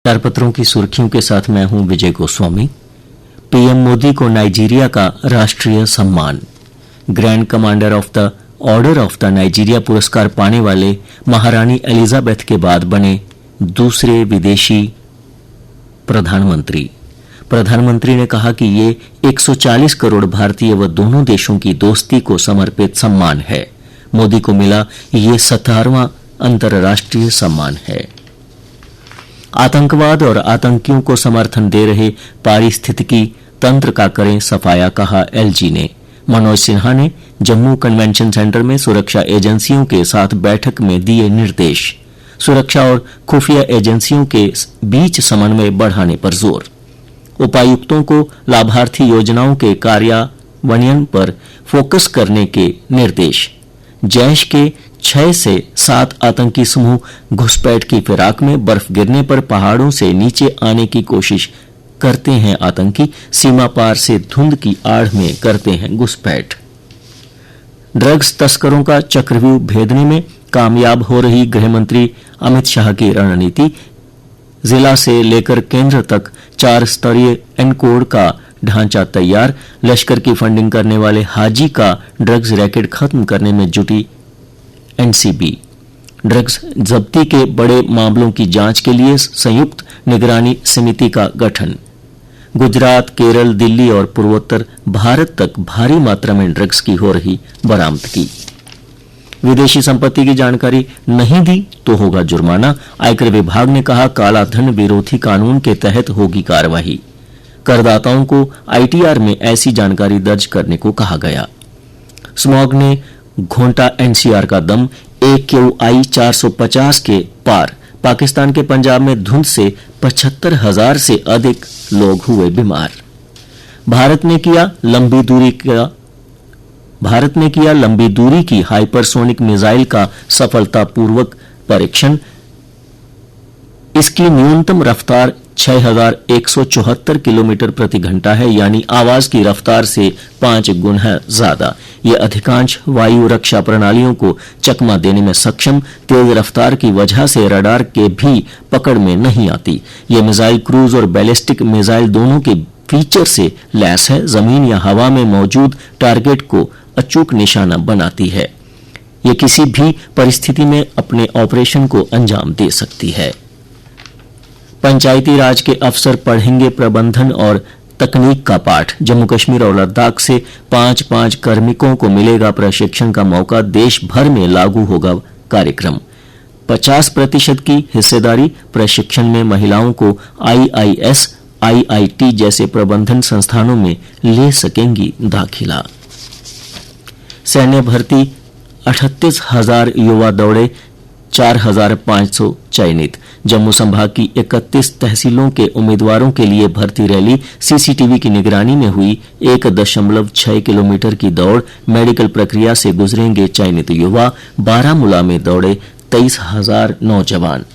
चार पत्रों की सुर्खियों के साथ मैं हूं विजय गोस्वामी। पीएम मोदी को नाइजीरिया का राष्ट्रीय सम्मान। Grand commander of the order of the Nigeria पुरस्कार पाने वाले महारानी एलिजाबेथ के बाद बने दूसरे विदेशी प्रधानमंत्री। प्रधानमंत्री ने कहा कि ये 140 करोड़ भारतीय व दोनों देशों की दोस्ती को समर्पित सम्मान है। मोदी को मिला ये 17वां अंतर्राष्ट्रीय सम्मान है। आतंकवाद और आतंकियों को समर्थन दे रहे पारिस्थितिकी तंत्र का करें सफाया, कहा एलजी ने। मनोज सिन्हा ने जम्मू कन्वेंशन सेंटर में सुरक्षा एजेंसियों के साथ बैठक में दिए निर्देश। सुरक्षा और खुफिया एजेंसियों के बीच समन्वय बढ़ाने पर जोर। उपायुक्तों को लाभार्थी योजनाओं के कार्यान्वयन पर फोकस करने के निर्देश। जैश के 6 से 7 आतंकी समूह घुसपैठ की फिराक में। बर्फ गिरने पर पहाड़ों से नीचे आने की कोशिश करते हैं आतंकी। सीमा पार से धुंध की आड़ में करते हैं घुसपैठ। ड्रग्स तस्करों का चक्रव्यूह भेदने में कामयाब हो रही गृहमंत्री अमित शाह की रणनीति। जिला से लेकर केंद्र तक 4 स्तरीय एनकोड का ढांचा तैयार। लश्कर की फंडिंग करने वाले हाजी का ड्रग्स रैकेट खत्म करने में जुटी एनसीबी। ड्रग्स जब्ती के बड़े मामलों की जांच के लिए संयुक्त निगरानी समिति का गठन। गुजरात, केरल, दिल्ली और पूर्वोत्तर भारत तक भारी मात्रा में ड्रग्स की हो रही बरामदगी। विदेशी संपत्ति की जानकारी नहीं दी तो होगा जुर्माना। आयकर विभाग ने कहा काला धन विरोधी कानून के तहत होगी कार्रवाई। करदाताओं को आईटीआर में ऐसी जानकारी दर्ज करने को कहा गया। स्मॉग ने घोंटा एनसीआर का दम। AQI 450 के पार। पाकिस्तान के पंजाब में धुंध से 75,000 से अधिक लोग हुए बीमार। भारत ने किया लंबी दूरी की हाइपरसोनिक मिसाइल का सफलतापूर्वक परीक्षण। इसकी न्यूनतम रफ्तार 6,174 किलोमीटर प्रति घंटा है, यानी आवाज की रफ्तार से 5 गुना ज्यादा। ये अधिकांश वायु रक्षा प्रणालियों को चकमा देने में सक्षम। तेज रफ्तार की वजह से रडार के भी पकड़ में नहीं आती। ये मिसाइल क्रूज और बैलिस्टिक मिसाइल दोनों के फीचर से लैस है। जमीन या हवा में मौजूद टारगेट को अचूक निशाना बनाती है। ये किसी भी परिस्थिति में अपने ऑपरेशन को अंजाम दे सकती है। पंचायती राज के अफसर पढ़ेंगे प्रबंधन और तकनीक का पाठ। जम्मू कश्मीर और लद्दाख से 5-5 कार्मिकों को मिलेगा प्रशिक्षण का मौका। देश भर में लागू होगा कार्यक्रम। 50% की हिस्सेदारी। प्रशिक्षण में महिलाओं को IIS, IIT जैसे प्रबंधन संस्थानों में ले सकेंगी दाखिला। सैन्य भर्ती 38,000 युवा दौड़े, 4,500 चयनित। जम्मू संभाग की 31 तहसीलों के उम्मीदवारों के लिए भर्ती रैली। सीसीटीवी की निगरानी में हुई 1.6 किलोमीटर की दौड़। मेडिकल प्रक्रिया से गुजरेंगे चयनित युवा। बारामूला में दौड़े 23,000 नौजवान।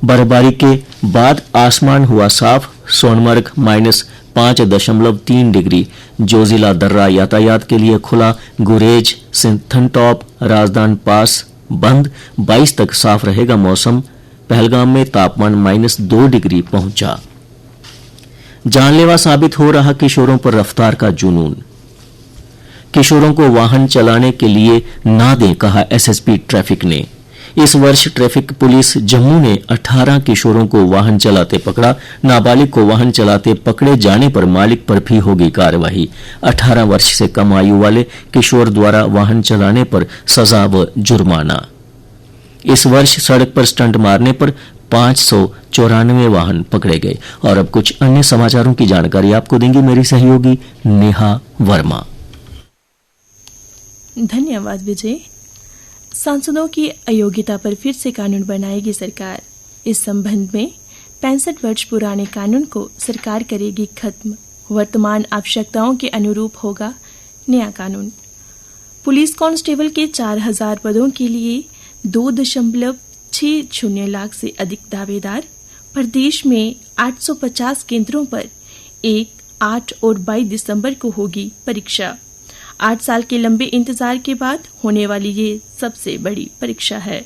बर्फबारी के बाद आसमान हुआ साफ। सोनमर्ग -5.3 डिग्री। जोजिला दर्रा यातायात के लिए खुला। गुरेज, सिंथनटॉप, राजदान पास बंद। 22 तक साफ रहेगा मौसम। पहलगाम में तापमान -2 डिग्री पहुंचा। जानलेवा साबित हो रहा किशोरों पर रफ्तार का जुनून। किशोरों को वाहन चलाने के लिए ना दें, कहा एसएसपी ट्रैफिक ने। इस वर्ष ट्रैफिक पुलिस जम्मू ने 18 किशोरों को वाहन चलाते पकड़ा। नाबालिग को वाहन चलाते पकड़े जाने पर मालिक पर भी होगी कार्रवाई। 18 वर्ष से कम आयु वाले किशोर द्वारा वाहन चलाने पर सजा व जुर्माना। इस वर्ष सड़क पर स्टंट मारने पर 594 वाहन पकड़े गए। और अब कुछ अन्य समाचारों की जानकारी आपको देंगी मेरी सहयोगी नेहा वर्मा। धन्यवाद विजय। सांसदों की अयोग्यता पर फिर से कानून बनाएगी सरकार। इस संबंध में 65 वर्ष पुराने कानून को सरकार करेगी खत्म। वर्तमान आवश्यकताओं के अनुरूप होगा नया कानून। पुलिस कांस्टेबल के 4,000 पदों के लिए 2.60 लाख से अधिक दावेदार। प्रदेश में 850 केंद्रों पर 1, 8 और 22 दिसंबर को होगी परीक्षा। 8 साल के लंबे इंतजार के बाद होने वाली ये सबसे बड़ी परीक्षा है।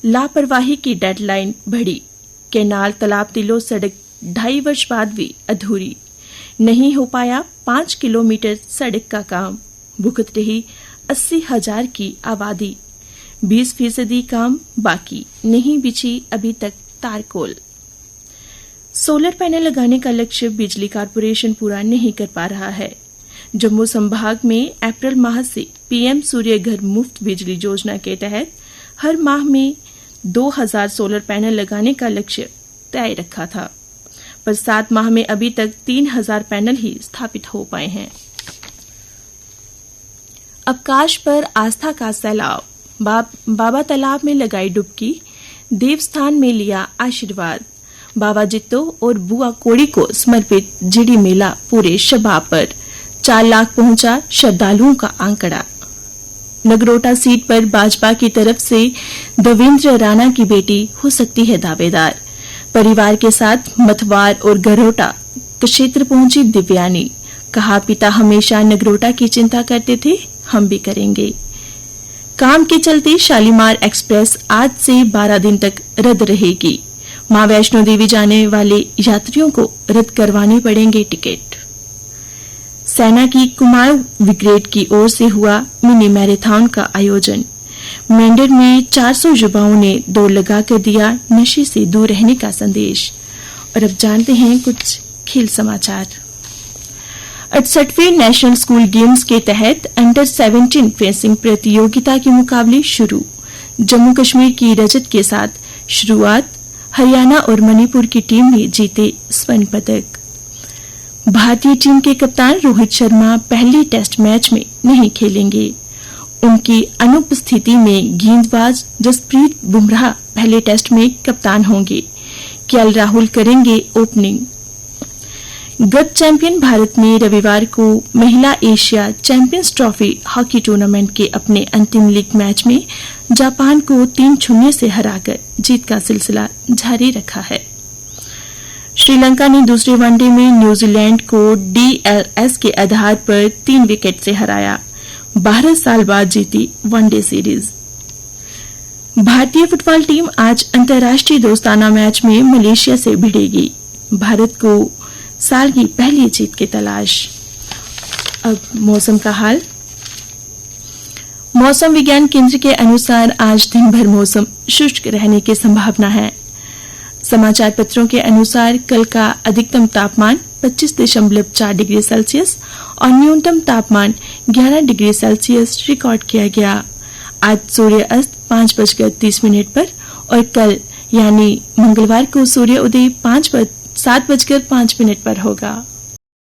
लापरवाही की डेडलाइन बढ़ी। केनाल तालाब तिलो सड़क 2.5 वर्ष बाद भी अधूरी, नहीं हो पाया 5 किलोमीटर सड़क का काम, भुगत रही 80,000 की आबादी, 20% काम बाकी, नहीं बिछी अभी तक तारकोल। सोलर पैनल लगाने का लक्ष्य बिजली कॉर्पोरेशन पूरा नहीं कर पा रहा है। जम्मू संभाग में अप्रैल माह से पीएम सूर्य घर मुफ्त बिजली योजना के तहत हर माह में 2000 सोलर पैनल लगाने का लक्ष्य तय रखा था, पर 7 माह में अभी तक 3000 पैनल ही स्थापित हो पाए हैं। अवकाश पर आस्था का सैलाब, बाबा तालाब में लगाई डुबकी, देवस्थान में लिया आशीर्वाद, बाबा जित्तो और बुआ कोड़ी को समर्पित जिड़ी मेला पूरे शबाब पर 4 लाख पहुंचा श्रद्धालुओं का आंकड़ा। नगरोटा सीट पर भाजपा की तरफ से देवेंद्र राणा की बेटी हो सकती है दावेदार। परिवार के साथ मथवार और गरोटा क्षेत्र पहुंची दिव्यानी, कहा पिता हमेशा नगरोटा की चिंता करते थे, हम भी करेंगे। काम के चलते शालीमार एक्सप्रेस आज से 12 दिन तक रद्द रहेगी। मां वैष्णो देवी जाने वाले यात्रियों को रद्द करवाने पड़ेंगे टिकट। सेना की कुमाऊं ब्रिगेड की ओर से हुआ मिनी मैराथन का आयोजन। मेंढर में 400 युवाओं ने दौड़ लगाकर दिया नशे से दूर रहने का संदेश। और अब जानते हैं कुछ खेल समाचार। 68वें नेशनल स्कूल गेम्स के तहत अंडर 17 फेंसिंग प्रतियोगिता के मुकाबले शुरू। जम्मू कश्मीर की रजत के साथ शुरुआत, हरियाणा और मणिपुर की टीम ने जीते स्वर्ण पदक। भारतीय टीम के कप्तान रोहित शर्मा पहले टेस्ट मैच में नहीं खेलेंगे। उनकी अनुपस्थिति में गेंदबाज जसप्रीत बुमराह पहले टेस्ट में कप्तान होंगे। केएल राहुल करेंगे ओपनिंग। गत चैंपियन भारत ने रविवार को महिला Asia champions trophy hockey tournament के अपने अंतिम लीग मैच में जापान को 3-0 से हराकर जीत का सिलसिला जारी रखा है। श्रीलंका ने दूसरे वनडे में न्यूजीलैंड को DLS के आधार पर 3 विकेट से हराया। 12 साल बाद जीती वनडे सीरीज। भारतीय फुटबॉल टीम आज अंतर्राष्ट्रीय दोस्ताना मैच में मलेशिया से भिड़ेगी। भारत को साल की पहली जीत की तलाश। अब मौसम का हाल। मौसम विज्ञान केंद्र के अनुसार आज दिन भर मौसम शुष्क रहने की संभावना है। समाचार पत्रों के अनुसार कल का अधिकतम तापमान 25.4 डिग्री सेल्सियस और न्यूनतम तापमान 11 डिग्री सेल्सियस रिकॉर्ड किया गया। आज सूर्य अस्त 5:30 पर और कल यानी मंगलवार को सूर्य उदय 7:05 पर होगा।